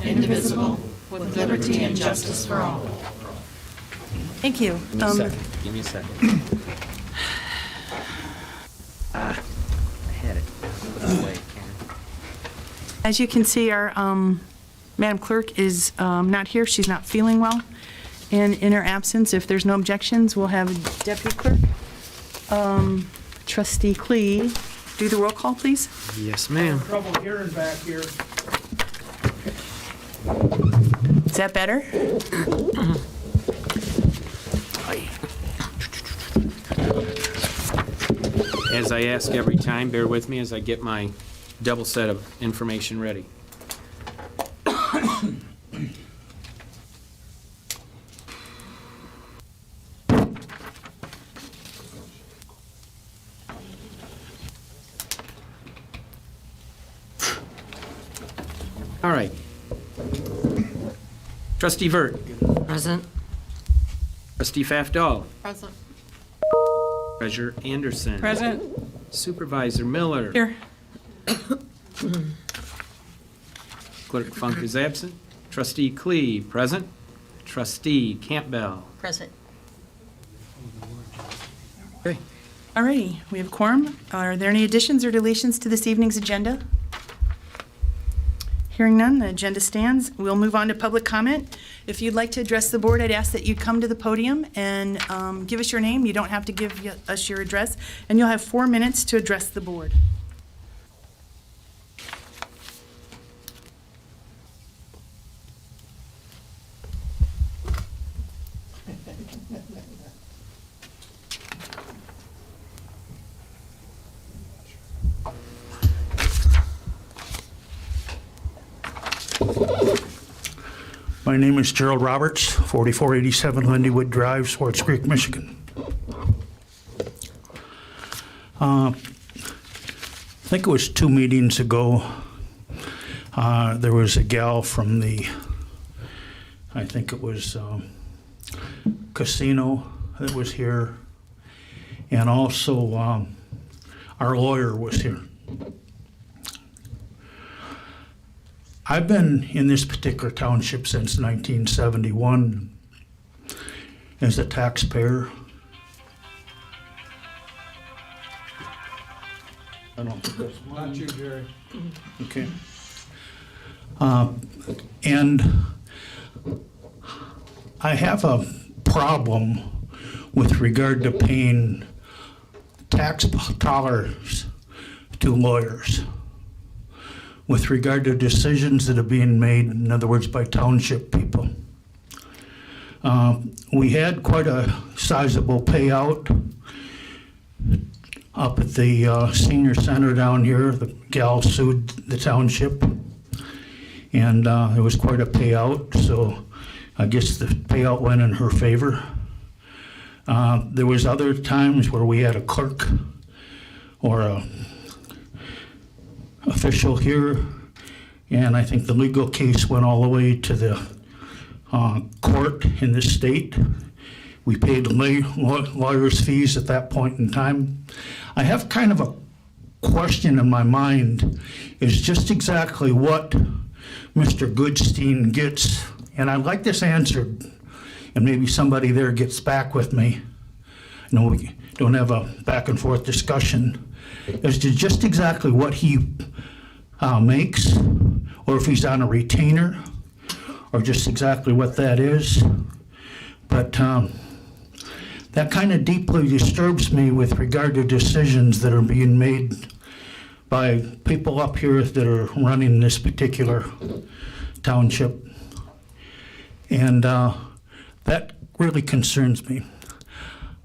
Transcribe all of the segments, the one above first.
indivisible, with liberty and justice for all. Thank you. Give me a second. I had it. Put it away, Karen. As you can see, our Madam Clerk is not here. She's not feeling well. And in her absence, if there's no objections, we'll have Deputy Clerk, Trustee Klee, do the roll call, please. Yes, ma'am. Trouble hearing back here. Is that better? As I ask every time, bear with me as I get my double set of information ready. All right. Trustee Vert. Present. Trustee Pfaff-Dahl. Present. Treasurer Anderson. Present. Supervisor Miller. Here. Clerk Funk is absent. Trustee Klee, present. Trustee Campbell. Present. Okay. All righty, we have a quorum. Are there any additions or deletions to this evening's agenda? Hearing none, the agenda stands. We'll move on to public comment. If you'd like to address the board, I'd ask that you come to the podium and give us your name. You don't have to give us your address, and you'll have 4 minutes to address the board. My name is Gerald Roberts, 4487 Lindywood Drive, Swartz Creek, Michigan. I think it was 2 meetings ago, there was a gal from the, I think it was casino that was here, and also our lawyer was here. I've been in this particular township since 1971 as a taxpayer. I don't think that's mine. Not you, Jerry. Okay. And I have a problem with regard to paying tax dollars to lawyers with regard to decisions that are being made, in other words, by township people. We had quite a sizable payout up at the senior center down here. The gal sued the township, and it was quite a payout, so I guess the payout went in her favor. There was other times where we had a clerk or a official here, and I think the legal case went all the way to the court in this state. We paid lawyers' fees at that point in time. I have kind of a question in my mind, is just exactly what Mr. Goodstein gets, and I'd like this answered, and maybe somebody there gets back with me. I know we don't have a back and forth discussion as to just exactly what he makes, or if he's on a retainer, or just exactly what that is. But that kind of deeply disturbs me with regard to decisions that are being made by people up here that are running this particular township. And that really concerns me.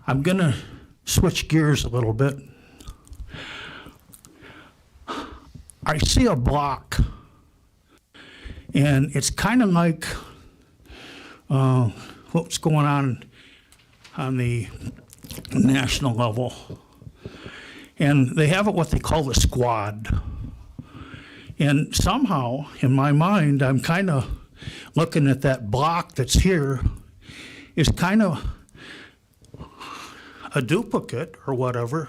I'm gonna switch gears a little bit. I see a block, and it's kind of like what's going on the national level. And they have what they call the squad. And somehow, in my mind, I'm kind of looking at that block that's here is kind of a duplicate or whatever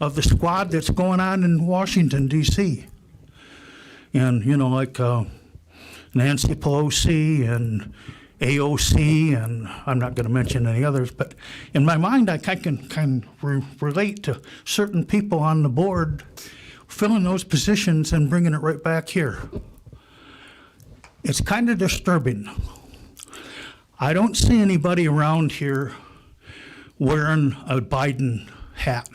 of the squad that's going on in Washington, D.C. And, you know, like Nancy Pelosi and AOC, and I'm not going to mention any others, but in my mind, I can relate to certain people on the board filling those positions and bringing it right back here. It's kind of disturbing. I don't see anybody around here wearing a Biden hat.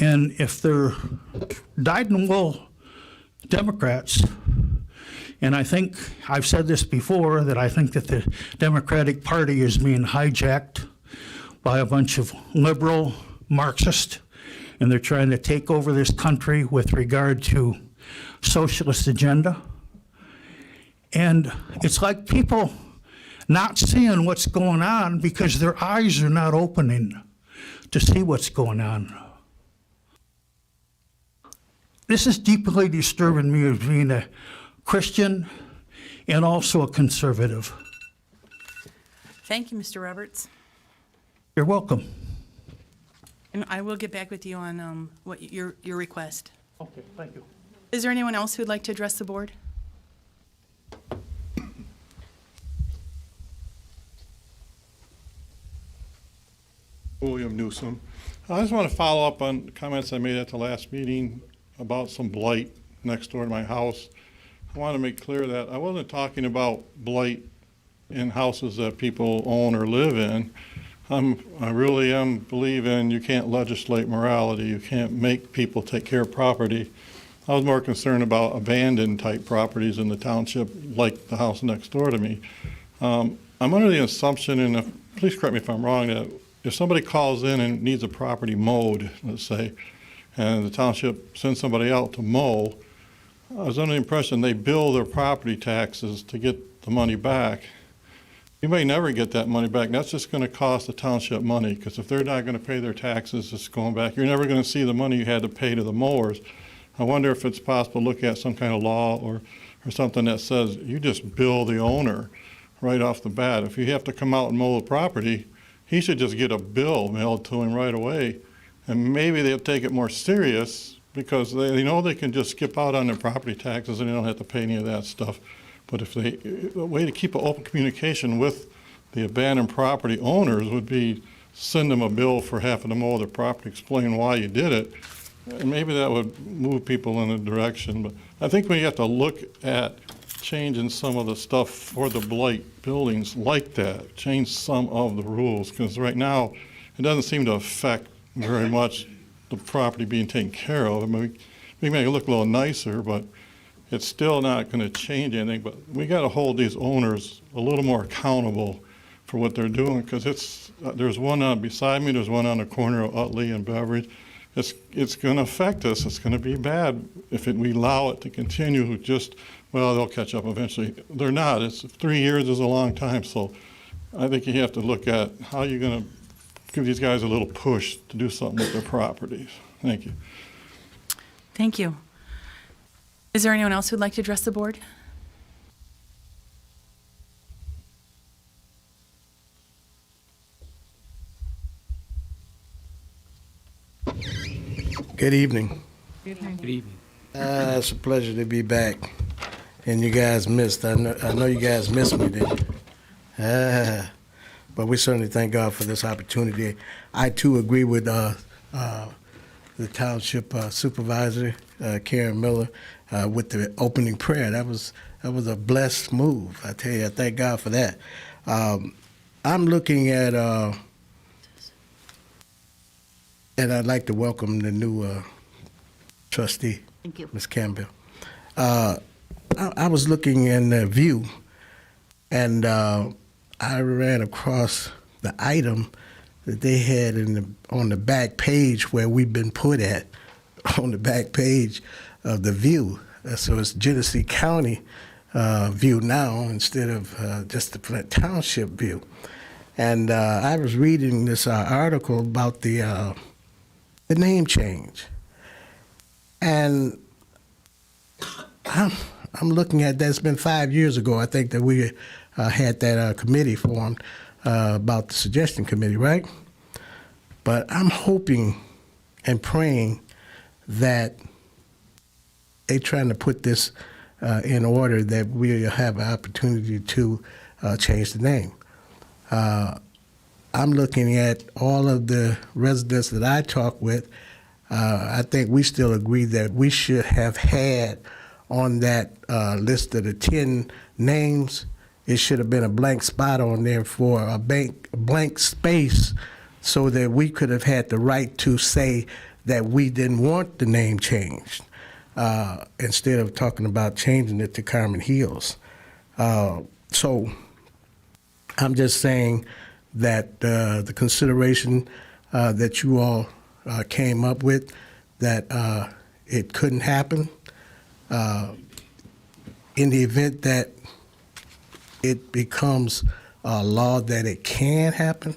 And if they're dyed-in-the-wool Democrats, and I think, I've said this before, that I think that the Democratic Party is being hijacked by a bunch of liberal Marxists, and they're trying to take over this country with regard to socialist agenda. And it's like people not seeing what's going on because their eyes are not opening to see what's going on. This is deeply disturbing me as being a Christian and also a conservative. Thank you, Mr. Roberts. You're welcome. And I will get back with you on what your request. Okay, thank you. Is there anyone else who'd like to address the board? William Newsom. I just want to follow up on comments I made at the last meeting about some blight next door to my house. I want to make clear that I wasn't talking about blight in houses that people own or live in. I really am believing you can't legislate morality. You can't make people take care of property. I was more concerned about abandoned type properties in the township, like the house next door to me. I'm under the assumption, and please correct me if I'm wrong, that if somebody calls in and needs a property mowed, let's say, and the township sends somebody out to mow, I was under the impression they bill their property taxes to get the money back. You may never get that money back. That's just going to cost the township money, because if they're not going to pay their taxes, it's going back. You're never going to see the money you had to pay to the mowers. I wonder if it's possible to look at some kind of law or something that says you just bill the owner right off the bat. If you have to come out and mow the property, he should just get a bill mailed to him right away. And maybe they'll take it more serious because they know they can just skip out on their property taxes and they don't have to pay any of that stuff. But if a way to keep an open communication with the abandoned property owners would be send them a bill for having to mow their property, explain why you did it, and maybe that would move people in a direction. But I think we have to look at changing some of the stuff for the blight buildings like that, change some of the rules, because right now it doesn't seem to affect very much the property being taken care of. I mean, we make it look a little nicer, but it's still not going to change anything. But we got to hold these owners a little more accountable for what they're doing, because there's one beside me, there's one on the corner of Utley and Beveridge. It's going to affect us. It's going to be bad if we allow it to continue. Well, they'll catch up eventually. They're not. 3 years is a long time, so I think you have to look at how you're going to give these guys a little push to do something with their properties. Thank you. Thank you. Is there anyone else who'd like to address the board? Good evening. Good evening. It's a pleasure to be back. And you guys missed. I know you guys missed me, didn't you? But we certainly thank God for this opportunity. I too agree with the township supervisor, Karen Miller, with the opening prayer. That was a blessed move. I tell you, I thank God for that. I'm looking at, and I'd like to welcome the new trustee, Thank you. Ms. Campbell. I was looking in the view, and I ran across the item that they had on the back page where we've been put at, on the back page of the view. So it's Genesee County view now instead of just the Flint Township view. And I was reading this article about the name change. And I'm looking at that. It's been 5 years ago, I think, that we had that committee formed about the suggestion committee, right? But I'm hoping and praying that they're trying to put this in order that we have an opportunity to change the name. I'm looking at all of the residents that I talk with. I think we still agree that we should have had on that list of the 10 names, it should have been a blank spot on there for a blank space so that we could have had the right to say that we didn't want the name changed instead of talking about changing it to Carmen Hills. So I'm just saying that the consideration that you all came up with, that it couldn't happen. In the event that it becomes a law that it can happen,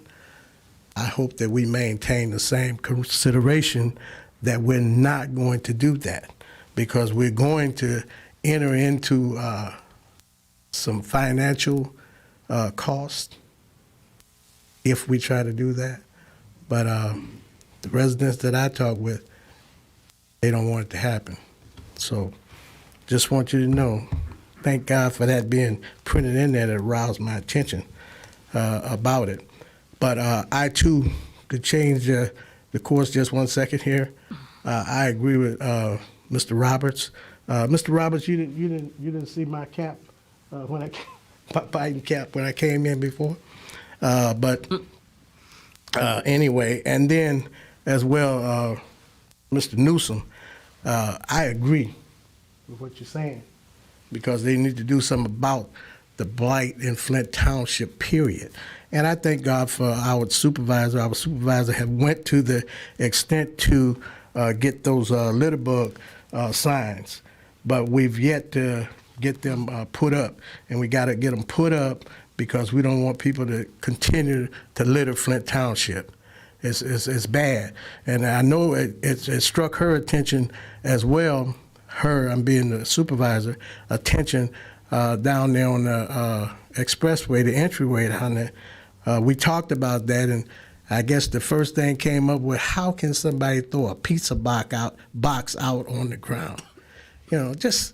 I hope that we maintain the same consideration that we're not going to do that, because we're going to enter into some financial cost if we try to do that. But the residents that I talk with, they don't want it to happen. So just want you to know, thank God for that being printed in there to arouse my attention about it. But I too could change the course just 1 second here. I agree with Mr. Roberts. Mr. Roberts, you didn't see my cap when I my Biden cap when I came in before. But anyway, and then as well, Mr. Newsom, I agree with what you're saying, because they need to do something about the blight in Flint Township, period. And I thank God for our supervisor. Our supervisor have went to the extent to get those litter bug signs, but we've yet to get them put up, and we got to get them put up because we don't want people to continue to litter Flint Township. It's bad, and I know it struck her attention as well. I'm being the supervisor, attention down there on the expressway, the entryway down there. We talked about that, and I guess the first thing came up with, how can somebody throw a pizza box out on the ground? You know, just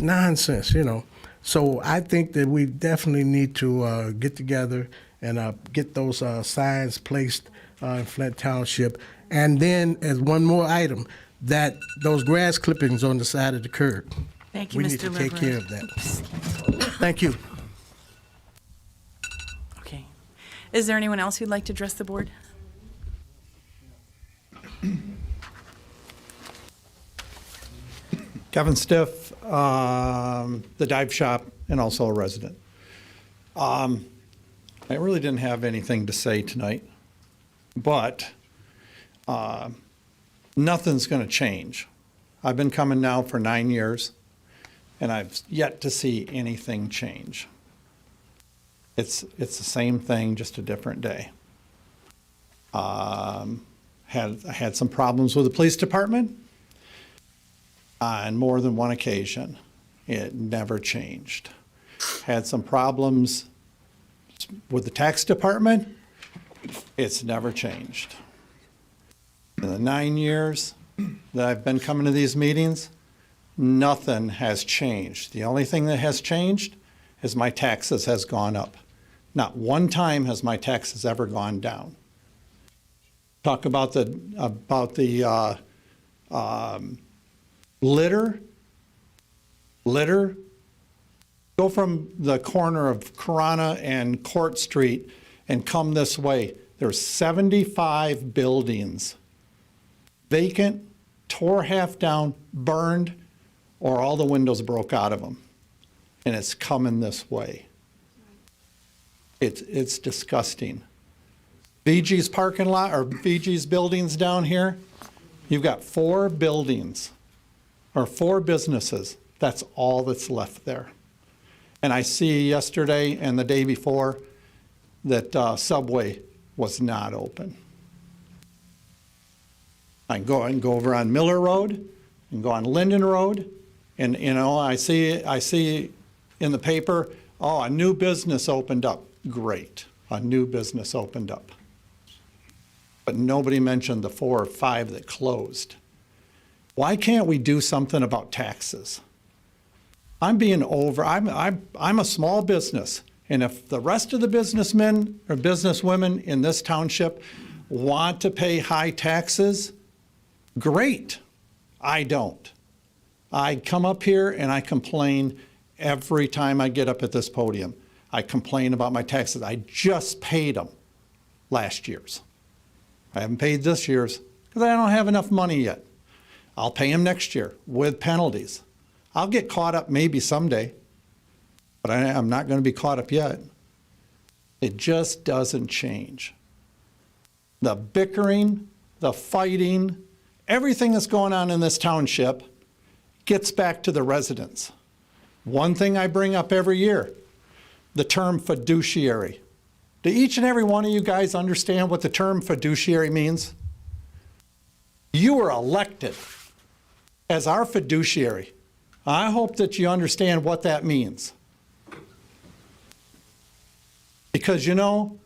nonsense, you know. So I think that we definitely need to get together and get those signs placed in Flint Township. And then, as one more item, that those grass clippings on the side of the curb. Thank you, We Mr. need to take Leverett. care of that. Thank you. Okay. Is there anyone else who'd like to address the board? Kevin Stiff, the dive shop, and also a resident. I really didn't have anything to say tonight, but nothing's going to change. I've been coming now for 9 years, and I've yet to see anything change. It's the same thing, just a different day. I had some problems with the police department on more than one occasion. It never changed. Had some problems with the tax department. It's never changed. In the 9 years that I've been coming to these meetings, nothing has changed. The only thing that has changed is my taxes has gone up. Not one time has my taxes ever gone down. Talk about the litter. Go from the corner of Corona and Court Street and come this way. There's 75 buildings vacant, tore half down, burned, or all the windows broke out of them. And it's coming this way. It's disgusting. VG's parking lot, or VG's buildings down here, you've got 4 buildings, or 4 businesses. That's all that's left there. And I see yesterday and the day before that Subway was not open. I can go over on Miller Road and go on Linden Road, and you know, I see in the paper, oh, a new business opened up. Great, a new business opened up. But nobody mentioned the 4 or 5 that closed. Why can't we do something about taxes? I'm a small business, and if the rest of the businessmen or businesswomen in this township want to pay high taxes, great. I don't. I come up here and I complain every time I get up at this podium. I complain about my taxes. I just paid them last year's. I haven't paid this year's because I don't have enough money yet. I'll pay them next year with penalties. I'll get caught up maybe someday, but I'm not going to be caught up yet. It just doesn't change. The bickering, the fighting, everything that's going on in this township gets back to the residents. One thing I bring up every year, the term fiduciary. Do each and every one of you guys understand what the term fiduciary means? You were elected as our fiduciary. I hope that you understand what that means. Because, you know,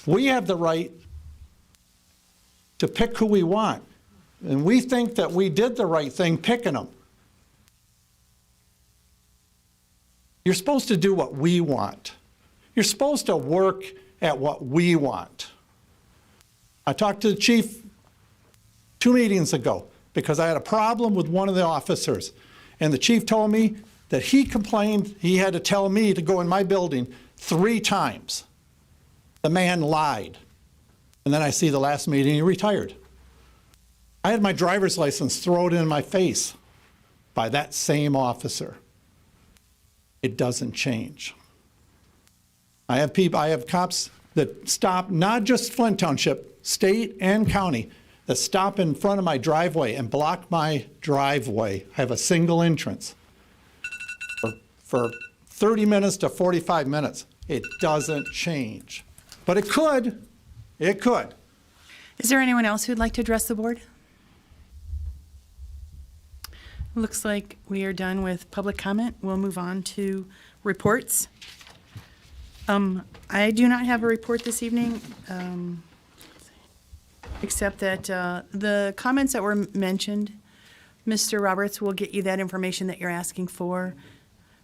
we have the right to pick who we want. And we think that we did the right thing picking them. You're supposed to do what we want. You're supposed to work at what we want. I talked to the chief 2 meetings ago because I had a problem with one of the officers. And the chief told me that he complained he had to tell me to go in my building 3 times. The man lied. And then I see the last meeting he retired. I had my driver's license thrown in my face by that same officer. It doesn't change. I have cops that stop, not just Flint Township, state and county, that stop in front of my driveway and block my driveway. I have a single entrance for 30 minutes to 45 minutes. It doesn't change. But it could. It could. Is there anyone else who'd like to address the board? Looks like we are done with public comment. We'll move on to reports. I do not have a report this evening, except that the comments that were mentioned, Mr. Roberts will get you that information that you're asking for.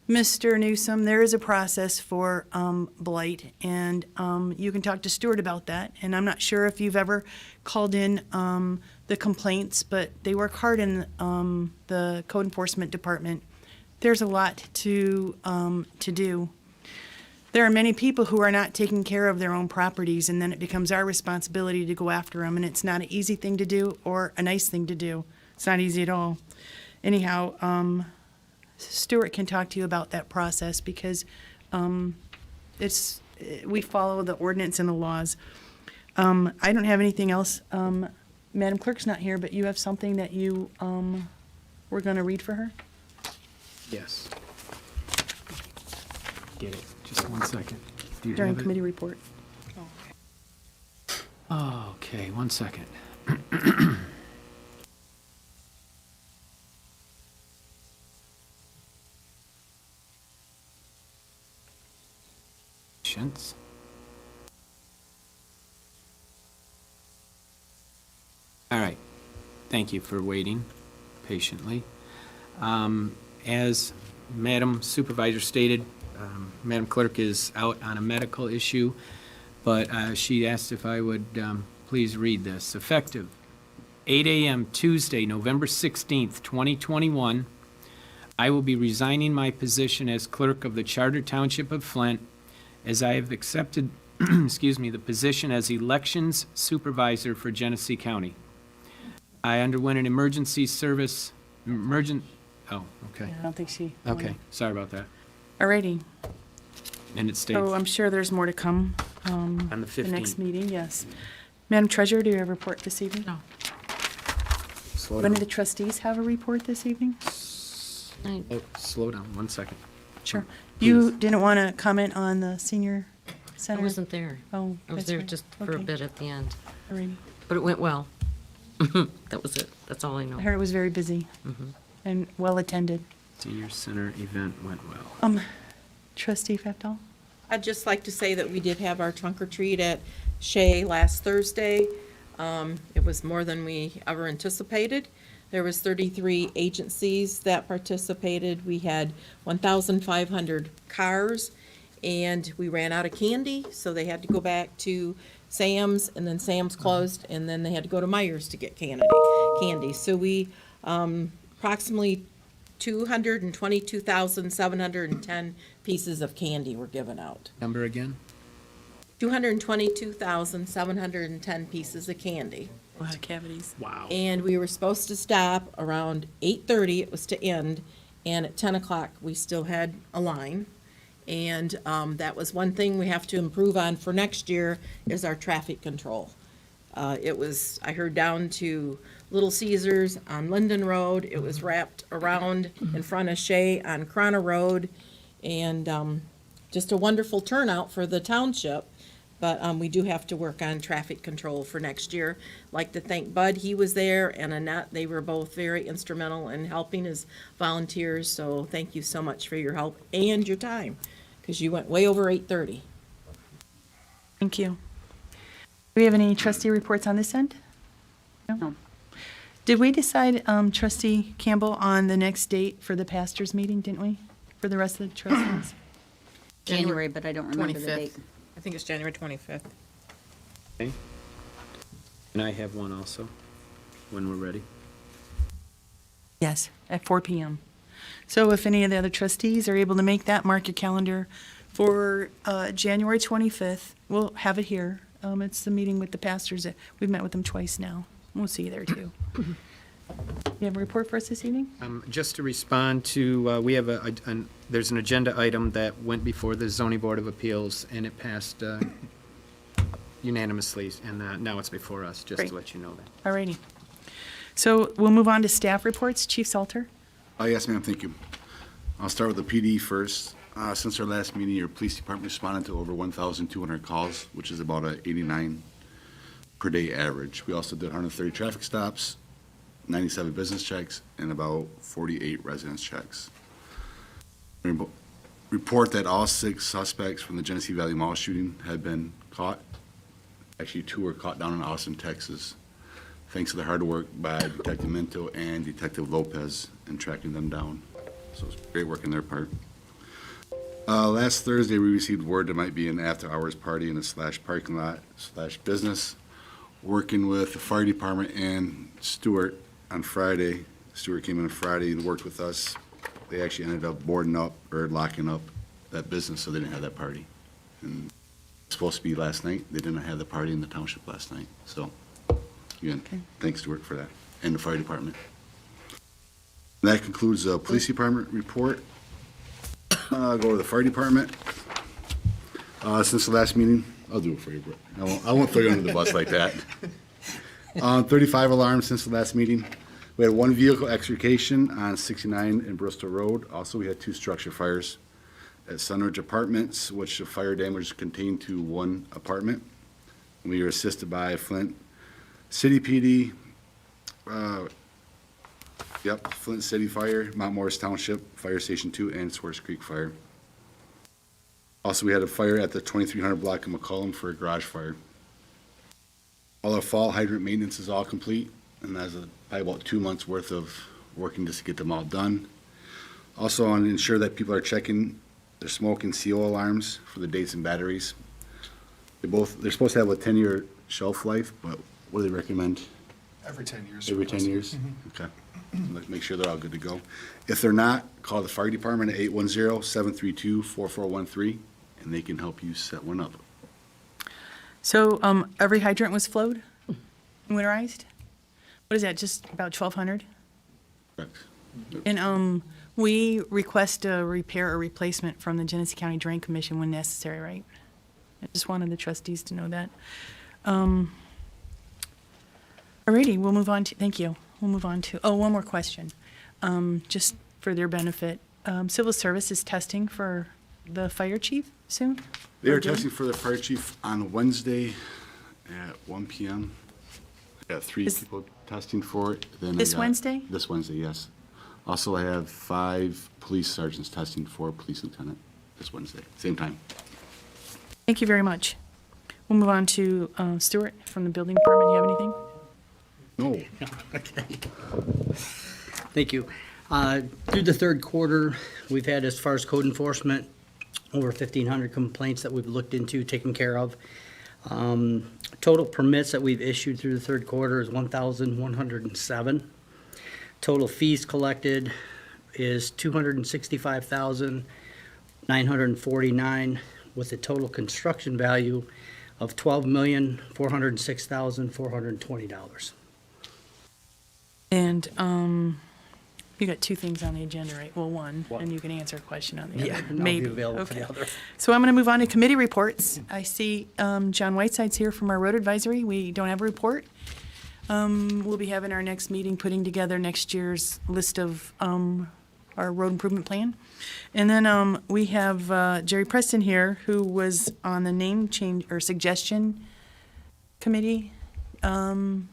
Mr. Newsom, there is a process for blight, and you can talk to Stuart about that. And I'm not sure if you've ever called in the complaints, but they work hard in the code enforcement department. There's a lot to do. There are many people who are not taking care of their own properties, and then it becomes our responsibility to go after them, and it's not an easy thing to do or a nice thing to do. It's not easy at all. Anyhow, Stuart can talk to you about that process because we follow the ordinance and the laws. I don't have anything else. Madam Clerk's not here, but you have something that you were going to read for her? Yes. Get it. Just 1 second. Do you During have it? committee report. Okay, 1 second. Patience. All right. Thank you for waiting patiently. As Madam Supervisor stated, Madam Clerk is out on a medical issue, but she asked if I would please read this. Effective 8 a.m. Tuesday, November 16th, 2021, I will be resigning my position as clerk of the Charter Township of Flint as I have accepted, the position as elections supervisor for Genesee County. I underwent an emergency service, oh, okay. I don't think she. Okay, sorry about that. Alrighty. And it states So I'm sure there's more to come. on the The next 15th. meeting, yes. Madam Treasurer, do you have a report this evening? No. Slow Any of down. the trustees have a report this evening? Oh, slow down, 1 second. Sure. You didn't want to comment on the senior I center? wasn't there. Oh, I was that's there right. just for a Okay. bit at the end, Alrighty. but it went well. That was it. That's all I I know. heard it was very busy and well-attended. Senior Center event went well. Trustee Feftel? I'd just like to say that we did have our trunk or treat at Shea last Thursday. It was more than we ever anticipated. There was 33 agencies that participated. We had 1,500 cars, and we ran out of candy, so they had to go back to Sam's, and then Sam's closed, and then they had to go to Myers to get candy. So we, approximately 222,710 pieces of candy were given out. Number again? 222,710 pieces of candy. A lot of cavities. Wow. And we were supposed to stop around 8:30, it was to end, and at 10 o'clock, we still had a line. And that was one thing we have to improve on for next year, is our traffic control. It was, I heard, down to Little Caesars on Linden Road. It was wrapped around in front of Shea on Corona Road. And just a wonderful turnout for the township. But we do have to work on traffic control for next year. Like to thank Bud, he was there, and Annette, they were both very instrumental in helping as volunteers. So thank you so much for your help and your time, because you went way over 8:30. Thank you. Do we have any trustee reports on this end? No. Did we decide, trustee Campbell, on the next date for the pastors' meeting, didn't we? For the rest of the trustees? January, but I don't remember the 25th. date. I think it's January 25th. Okay. And I have one also, when we're ready. Yes, at 4 PM. So if any of the other trustees are able to make that, mark your calendar for January 25th. We'll have it here. It's the meeting with the pastors. We've met with them twice now. We'll see you there, too. You have a report for us this evening? Just to respond to, we have there's an agenda item that went before the zoning board of appeals, and it passed unanimously, and now it's before us, just Great. to let you know that. All righty. So we'll move on to staff reports. Chief Salter? Yes, ma'am, thank you. I'll start with the PD first. Since our last meeting, your police department responded to over 1,200 calls, which is about a 89 per day average. We also did 130 traffic stops, 97 business checks, and about 48 residence checks. Report that all 6 suspects from the Genesee Valley Mall shooting had been caught. Actually, 2 were caught down in Austin, Texas, thanks to the hard work by Detective Minto and Detective Lopez in tracking them down. So it's great work on their part. Last Thursday, we received word there might be an after-hours party in a parking lot / business. Working with the fire department and Stewart on Friday. Stewart came in on Friday and worked with us. They actually ended up boarding up or locking up that business, so they didn't have that party. And it's supposed to be last night. They didn't have the party in the township last night. So, again, thanks Stewart for that, and the fire department. And that concludes the police department report. Go to the fire department. Since the last meeting, I'll do it for you, Brett. I won't throw you under the bus like that. 35 alarms since the last meeting. We had 1 vehicle extrication on 69 in Bristol Road. Also, we had 2 structure fires at Sunridge Apartments, which the fire damage contained to 1 apartment. We were assisted by Flint City PD, Flint City Fire, Mount Morris Township, Fire Station 2, and Swartz Creek Fire. Also, we had a fire at the 2300 block in McCollum for a garage fire. All our fall hydrant maintenance is all complete, and that's probably about 2 months' worth of working just to get them all done. Also, I want to ensure that people are checking their smoke and CO alarms for the dates and batteries. They're supposed to have a 10-year shelf life, but what do they recommend? Every 10 years. Every 10 years? Okay. Let's make sure they're all good to go. If they're not, call the fire department at 810-732-4413, and they can help you set one up. So every hydrant was flowed, winterized? What is that, just about 1,200? Correct. And we request a repair or replacement from the Genesee County Drain Commission when necessary, right? I just wanted the trustees to know that. Alrighty, we'll move on to, thank you. We'll move on to, one more question, just for their benefit. Civil Service is testing for the fire chief soon? They are testing for the fire chief on Wednesday at 1 p.m. I got 3 people testing for it. Then This Wednesday? This Wednesday, yes. Also, I have 5 police sergeants testing for police lieutenant this Wednesday, same time. Thank you very much. We'll move on to Stuart from the building department. You have anything? No. Okay. Thank you. Through the third quarter, we've had, as far as code enforcement, over 1,500 complaints that we've looked into, taken care of. Total permits that we've issued through the third quarter is 1,107. Total fees collected is 265,949, with a total construction value of $12,406,420. And you got two things on the agenda, right? Well, one, and you can answer a question on the other. Yeah, and I'll be Maybe. available for Okay. the other. So I'm going to move on to committee reports. I see John Whiteside's here from our road advisory. We don't have a report. We'll be having our next meeting, putting together next year's list of our road improvement plan. And then we have Jerry Preston here, who was on the name change or suggestion committee. And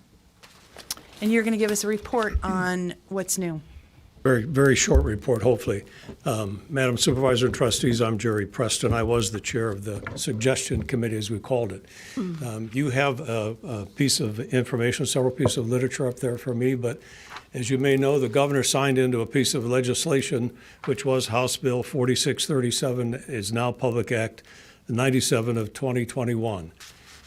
you're going to give us a report on what's new. Very, very short report, hopefully. Madam Supervisor and trustees, I'm Jerry Preston. I was the chair of the suggestion committee, as we called it. You have a piece of information, several pieces of literature up there for me, but as you may know, the governor signed into a piece of legislation, which was House Bill 4637, is now Public Act 97 of 2021.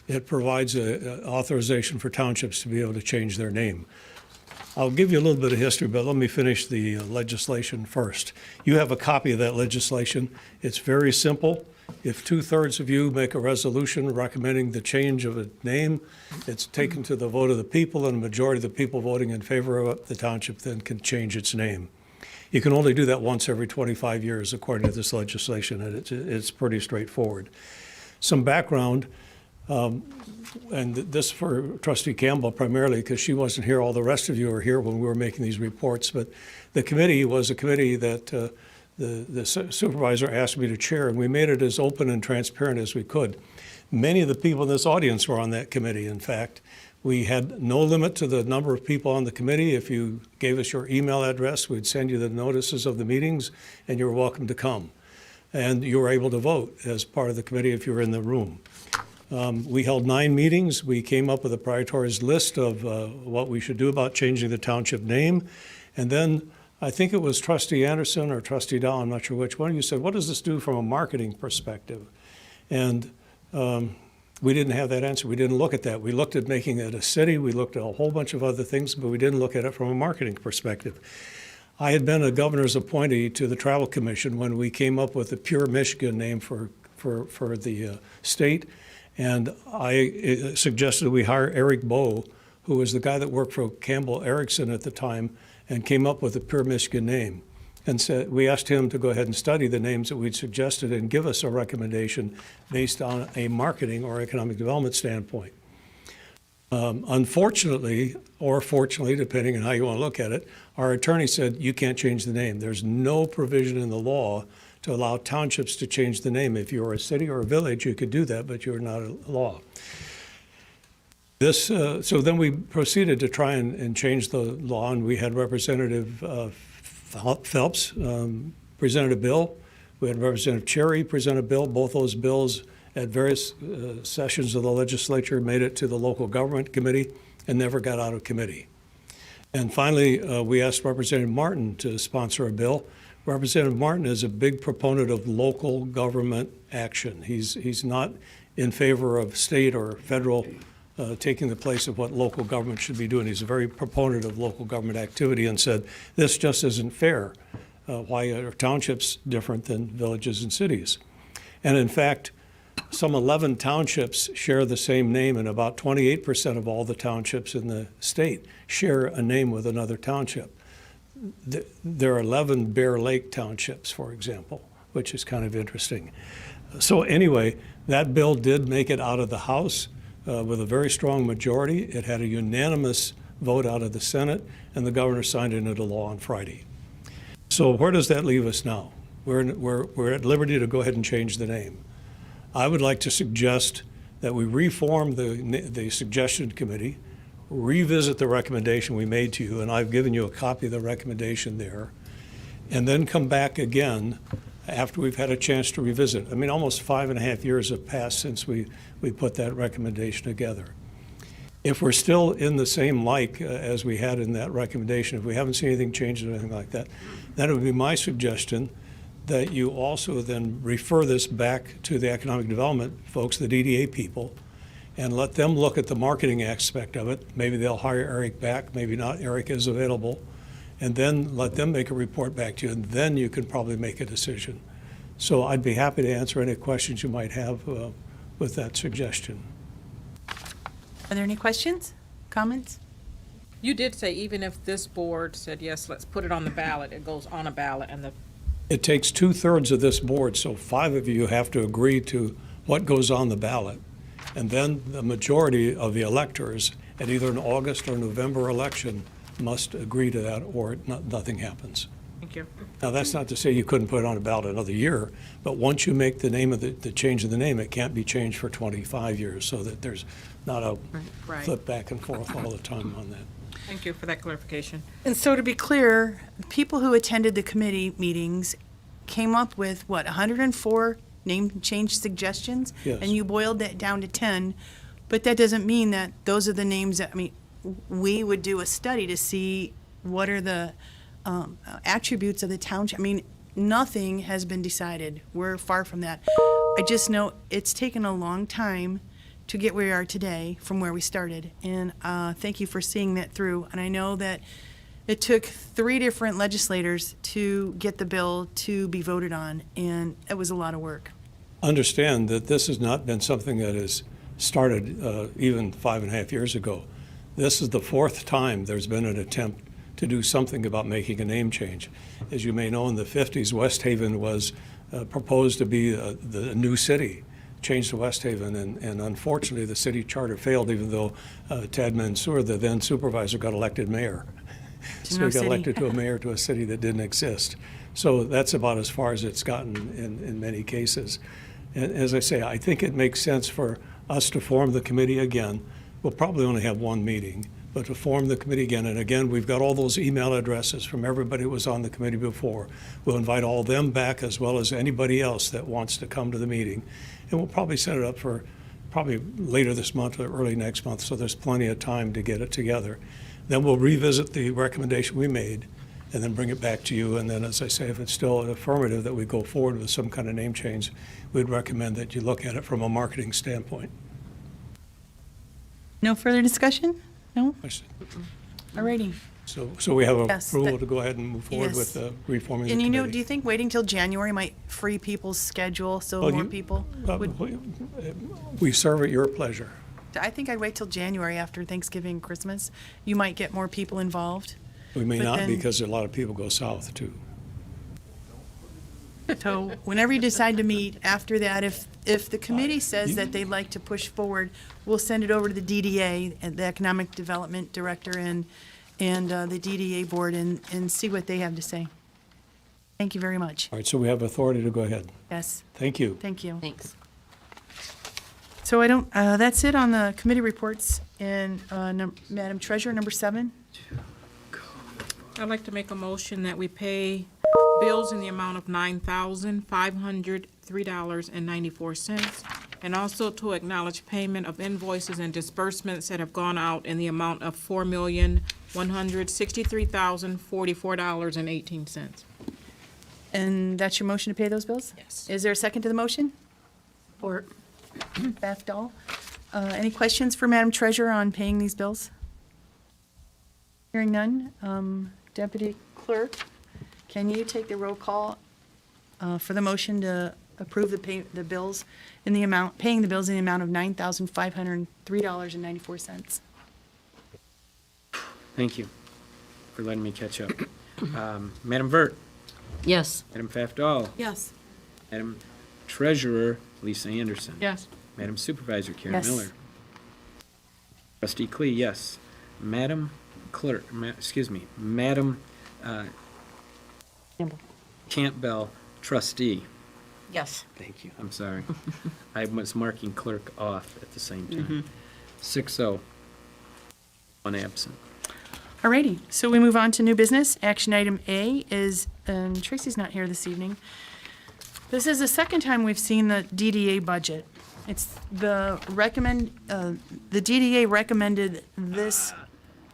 It provides authorization for townships to be able to change their name. I'll give you a little bit of history, but let me finish the legislation first. You have a copy of that legislation. It's very simple. If 2/3 of you make a resolution recommending the change of a name, it's taken to the vote of the people, and a majority of the people voting in favor of it, the township then can change its name. You can only do that once every 25 years, according to this legislation, and it's pretty straightforward. Some background. And this for Trustee Campbell primarily, because she wasn't here. All the rest of you were here when we were making these reports. But the committee was a committee that the supervisor asked me to chair, and we made it as open and transparent as we could. Many of the people in this audience were on that committee, in fact. We had no limit to the number of people on the committee. If you gave us your email address, we'd send you the notices of the meetings, and you were welcome to come. And you were able to vote as part of the committee if you were in the room. We held 9 meetings. We came up with a prioritized list of what we should do about changing the township name. And then I think it was Trustee Anderson or Trustee Dahl, I'm not sure which one, you said, what does this do from a marketing perspective? And we didn't have that answer. We didn't look at that. We looked at making it a city. We looked at a whole bunch of other things, but we didn't look at it from a marketing perspective. I had been a governor's appointee to the Travel Commission when we came up with the Pure Michigan name for the state. And I suggested we hire Eric Bowe, who was the guy that worked for Campbell Erickson at the time, and came up with the Pure Michigan name. And said, we asked him to go ahead and study the names that we'd suggested and give us a recommendation based on a marketing or economic development standpoint. Unfortunately, or fortunately, depending on how you want to look at it, our attorney said, you can't change the name. There's no provision in the law to allow townships to change the name. If you're a city or a village, you could do that, but you're not a law. So then we proceeded to try and change the law, and we had Representative Phelps present a bill. We had Representative Cherry present a bill. Both those bills at various sessions of the legislature made it to the local government committee and never got out of committee. And finally, we asked Representative Martin to sponsor a bill. Representative Martin is a big proponent of local government action. He's not in favor of state or federal taking the place of what local government should be doing. He's a very proponent of local government activity and said, this just isn't fair. Why are townships different than villages and cities? And in fact, some 11 townships share the same name, and about 28% of all the townships in the state share a name with another township. There are 11 Bear Lake townships, for example, which is kind of interesting. So anyway, that bill did make it out of the House with a very strong majority. It had a unanimous vote out of the Senate, and the governor signed it into law on Friday. So where does that leave us now? We're at liberty to go ahead and change the name. I would like to suggest that we reform the suggestion committee, revisit the recommendation we made to you, and I've given you a copy of the recommendation there, and then come back again after we've had a chance to revisit. I mean, almost 5.5 years have passed since we put that recommendation together. If we're still in the same like as we had in that recommendation, if we haven't seen anything change or anything like that, then it would be my suggestion that you also then refer this back to the economic development folks, the DDA people, and let them look at the marketing aspect of it. Maybe they'll hire Eric back, maybe not, Eric is available, and then let them make a report back to you, and then you can probably make a decision. So I'd be happy to answer any questions you might have with that suggestion. Are there any questions, comments? You did say even if this board said, yes, let's put it on the ballot, it goes on a ballot and the It takes 2/3 of this board, so 5 of you have to agree to what goes on the ballot. And then the majority of the electors at either an August or November election must agree to that, or nothing happens. Thank you. Now, that's not to say you couldn't put it on a ballot another year, but once you make the name of the change of the name, it can't be changed for 25 years, so that there's not a Right. flip back and forth all the time on that. Thank you for that clarification. And so to be clear, people who attended the committee meetings came up with, what, 104 name change suggestions? Yes. And you boiled that down to 10, but that doesn't mean that those are the names that, I mean, we would do a study to see what are the attributes of the township. I mean, nothing has been decided. We're far from that. I just know it's taken a long time to get where we are today from where we started. And thank you for seeing that through. And I know that it took 3 different legislators to get the bill to be voted on, and it was a lot of work. Understand that this has not been something that has started even 5.5 years ago. This is the 4th time there's been an attempt to do something about making a name change. As you may know, in the 50s, West Haven was proposed to be the new city, changed to West Haven, and unfortunately the city charter failed, even though Tad Mansour, the then supervisor, got elected mayor. So no he got city. elected to a mayor to a city that didn't exist. So that's about as far as it's gotten in many cases. And as I say, I think it makes sense for us to form the committee again. We'll probably only have 1 meeting, but to form the committee again. And again, we've got all those email addresses from everybody who was on the committee before. We'll invite all of them back, as well as anybody else that wants to come to the meeting. And we'll probably set it up for probably later this month or early next month, so there's plenty of time to get it together. Then we'll revisit the recommendation we made and then bring it back to you. And then, as I say, if it's still an affirmative that we go forward with some kind of name change, we'd recommend that you look at it from a marketing standpoint. No further discussion? No? All righty. So we have Yes, approval that- to go ahead and move forward Yes. with reforming the And committee. do you think waiting till January might free people's schedule so Well, more people would? We serve at your pleasure. I think I'd wait till January after Thanksgiving and Christmas. You might get more people involved. We may But not, then- because a lot of people go south, too. So whenever you decide to meet after that, if the committee says that they'd like to push forward, we'll send it over to the DDA, and the Economic Development Director, and the DDA Board, and see what they have to say. Thank you very much. All right, so we have authority to go ahead. Yes, Thank you. thank you. Thanks. So I don't, that's it on the committee reports. And Madam Treasurer, number 7. I'd like to make a motion that we pay bills in the amount of $9,503.94, and also to acknowledge payment of invoices and disbursements that have gone out in the amount of $4,163,044.18. And that's your motion to pay those bills? Yes. Is there a second to the motion? Or Dahl? Any questions for Madam Treasurer on paying these bills? Hearing none. Deputy Clerk, can you take the roll call for the motion to approve the bills in the amount, paying the bills in the amount of $9,503.94? Thank you for letting me catch up. Madam Vert, Yes. Madam Pfaff-Dahl, Yes. Madam Treasurer Lisa Anderson. Yes. Madam Supervisor Karen Yes. Miller. Trustee Klee, yes. Madam Clerk, Madam Campbell, Trustee. Yes. Thank you, I'm sorry. I was marking clerk off at the same time. 6-0, 1 absent. Alrighty, so we move on to new business. Action item A is, and Tracy's not here this evening. This is the second time we've seen the DDA budget. It's the DDA recommended this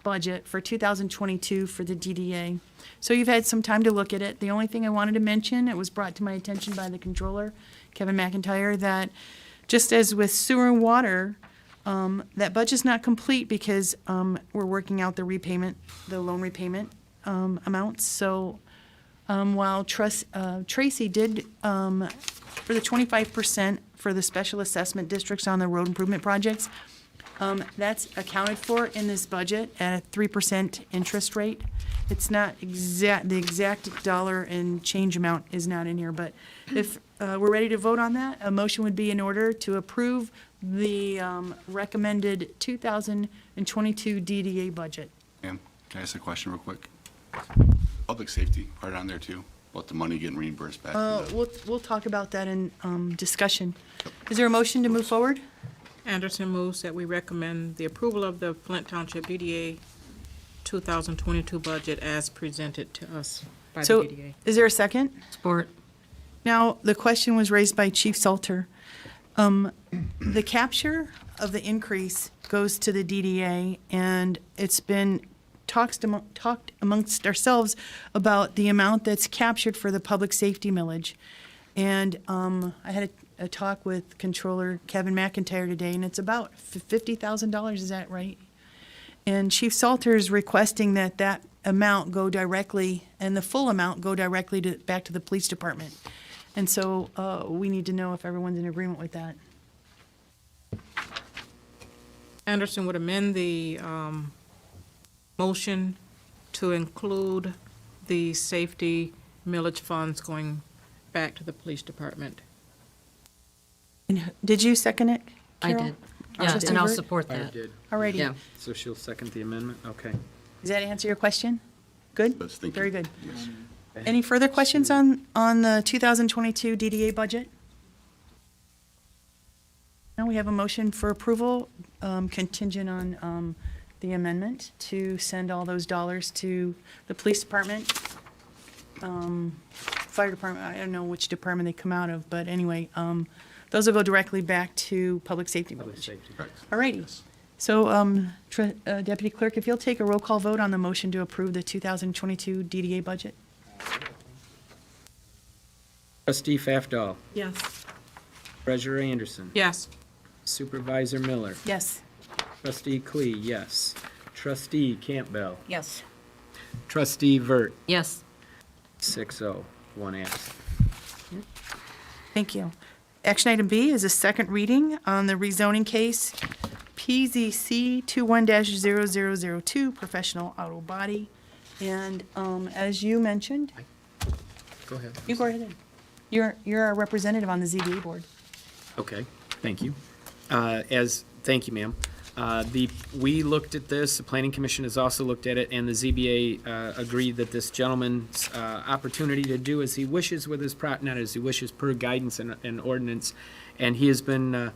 budget for 2022 for the DDA. So you've had some time to look at it. The only thing I wanted to mention, it was brought to my attention by the controller, Kevin McIntyre, that just as with sewer and water, that budget's not complete because we're working out the loan repayment amounts. So while Tracy did, for the 25% for the special assessment districts on the road improvement projects, that's accounted for in this budget at a 3% interest rate. It's not the exact dollar and change amount is not in here, but if we're ready to vote on that, a motion would be in order to approve the recommended 2022 DDA budget. Ma'am, can I ask a question real quick? Public safety, part on there too, about the money getting reimbursed back. to the- We'll talk about that in discussion. Is there a motion to move forward? Anderson moves that we recommend the approval of the Flint Township DDA 2022 budget as presented to us by the So, DDA. is there a second? Support. Now, the question was raised by Chief Salter. The capture of the increase goes to the DDA, and it's been talked amongst ourselves about the amount that's captured for the public safety millage. And I had a talk with Controller Kevin McIntyre today, and it's about $50,000, is that right? And Chief Salter is requesting that amount go directly, and the full amount go directly back to the police department. And so we need to know if everyone's in agreement with that. Anderson would amend the motion to include the safety millage funds going back to the police department. And did you second it, I Carol? did. Or Yeah, Trustee and I'll Burt? support I that. did. Alrighty. Yeah. So she'll second the amendment? Okay. Does that answer your question? Good? Yes, thank you. Very good. Yes. Any further questions on the 2022 DDA budget? Now we have a motion for approval contingent on the amendment to send all those dollars to the police department, fire department, I don't know which department they come out of, but anyway, those will go directly back to public safety. Public village. safety. Correct. All righty. So, Deputy Clerk, if you'll take a roll call vote on the motion to approve the 2022 DDA budget? Trustee Pfaffdal, Yes. Treasurer Anderson, Yes. Supervisor Miller, Yes. Trustee Klee, yes. Trustee Campbell, Yes. Trustee Vert, Yes. 6-0, one absent. Thank you. Action item B is a second reading on the rezoning case PZC 21-0002, professional auto body. And as you mentioned, Go ahead. you go ahead. You're our representative on the ZBA board. Okay, thank you. Thank you, ma'am. We looked at this, the planning commission has also looked at it, and the ZBA agreed that this gentleman's opportunity to do as he wishes with his not as he wishes per guidance and ordinance, and he has been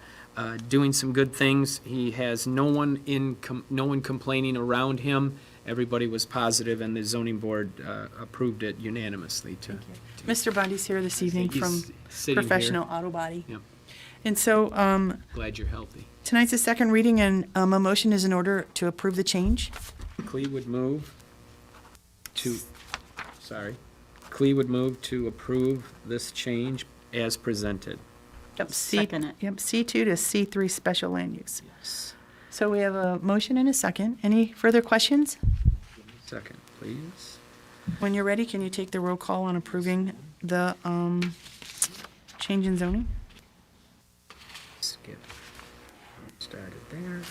doing some good things. He has no one complaining around him. Everybody was positive, and the zoning board approved it unanimously to. Mr. Bundy's here this evening He's from sitting here. Professional Auto Body. Yep. And so Glad you're healthy. tonight's a second reading, and a motion is in order to approve the change. Clee would move to approve this change as presented. Yep, Second it. Yep, C2 to C3 special land use. Yes. So we have a motion and a second. Any further questions? Second, please. When you're ready, can you take the roll call on approving the change in zoning? Skip. Started there.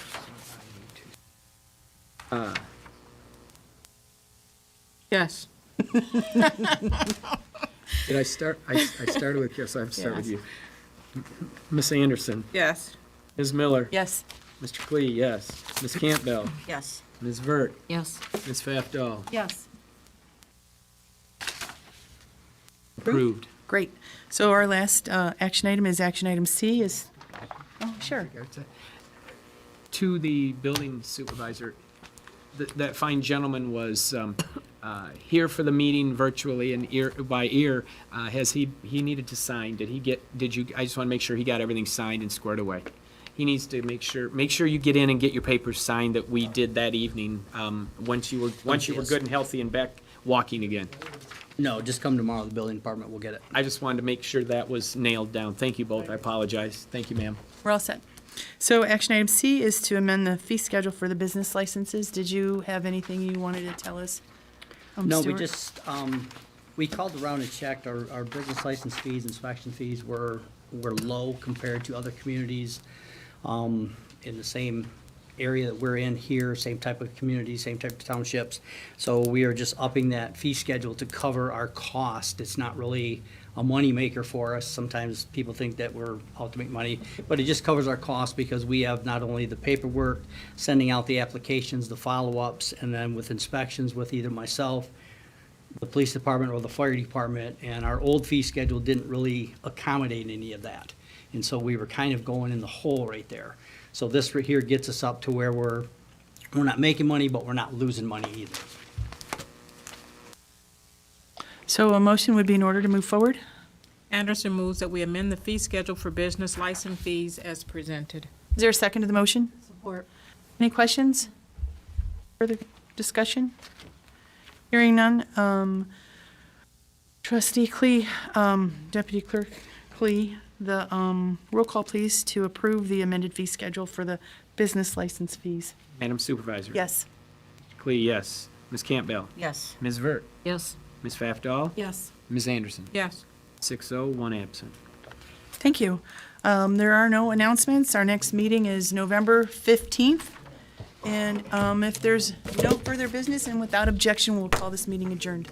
Yes. Did I start? I started with, yes, I have to start with you. Ms. Anderson, Yes. Ms. Miller. Yes. Mr. Clee, yes. Ms. Campbell, Yes. Ms. Vert, Yes. Ms. Pfaffdal. Yes. Approved. Great. So our last action item is action item C is, oh, sure. To the building supervisor, that fine gentleman was here for the meeting virtually and by ear, he needed to sign? Did you, I just want to make sure he got everything signed and squared away. He needs to make sure you get in and get your papers signed that we did that evening, once you were Yes. good and healthy and back walking again. No, just come tomorrow, the building department will get it. I just wanted to make sure that was nailed down. Thank you both. I apologize. Thank you, ma'am. We're all set. So action item C is to amend the fee schedule for the business licenses. Did you have anything you wanted to tell us? No, we Stuart? just, we called around and checked, our business license fees, inspection fees were low compared to other communities in the same area that we're in here, same type of community, same type of townships. So we are just upping that fee schedule to cover our cost. It's not really a moneymaker for us. Sometimes people think that we're out to make money, but it just covers our cost because we have not only the paperwork, sending out the applications, the follow-ups, and then with inspections with either myself, the police department, or the fire department, and our old fee schedule didn't really accommodate any of that. And so we were kind of going in the hole right there. So this right here gets us up to where we're not making money, but we're not losing money either. So a motion would be in order to move forward? Anderson moves that we amend the fee schedule for business license fees as presented. Is there a second to the motion? Support. Any questions? Further discussion? Hearing none. Trustee Klee, Deputy Clerk Klee, the roll call, please, to approve the amended fee schedule for the business license fees. Madam Supervisor? Yes. Clee, yes. Ms. Campbell? Yes. Ms. Vert? Yes. Ms. Pfaff-Dahl? Yes. Ms. Anderson? Yes. 6-0, 1 absent. Thank you. There are no announcements. Our next meeting is November 15th. And if there's no further business and without objection, we'll call this meeting adjourned.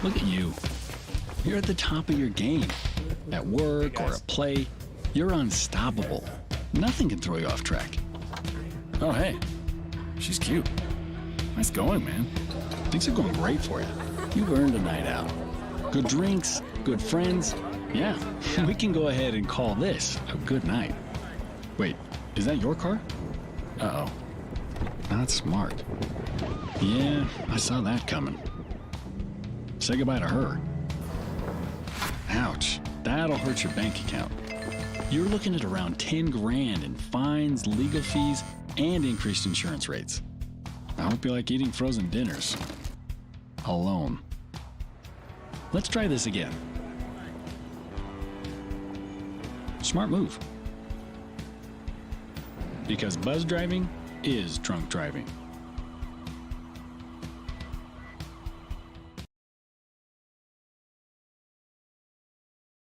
Look at you. You're at the top of your game. At work or at play, you're unstoppable. Nothing can throw you off track. Oh, hey. She's cute. Nice going, man. Things are going great for you. You've earned a night out. Good drinks, good friends. Yeah, we can go ahead and call this a good night. Wait, is that your car? Uh-oh. Not smart. Yeah, I saw that coming. Say goodbye to her. Ouch, that'll hurt your bank account. You're looking at around 10 grand in fines, legal fees, and increased insurance rates. I hope you like eating frozen dinners. Alone. Let's try this again. Smart move. Because buzz driving is drunk driving.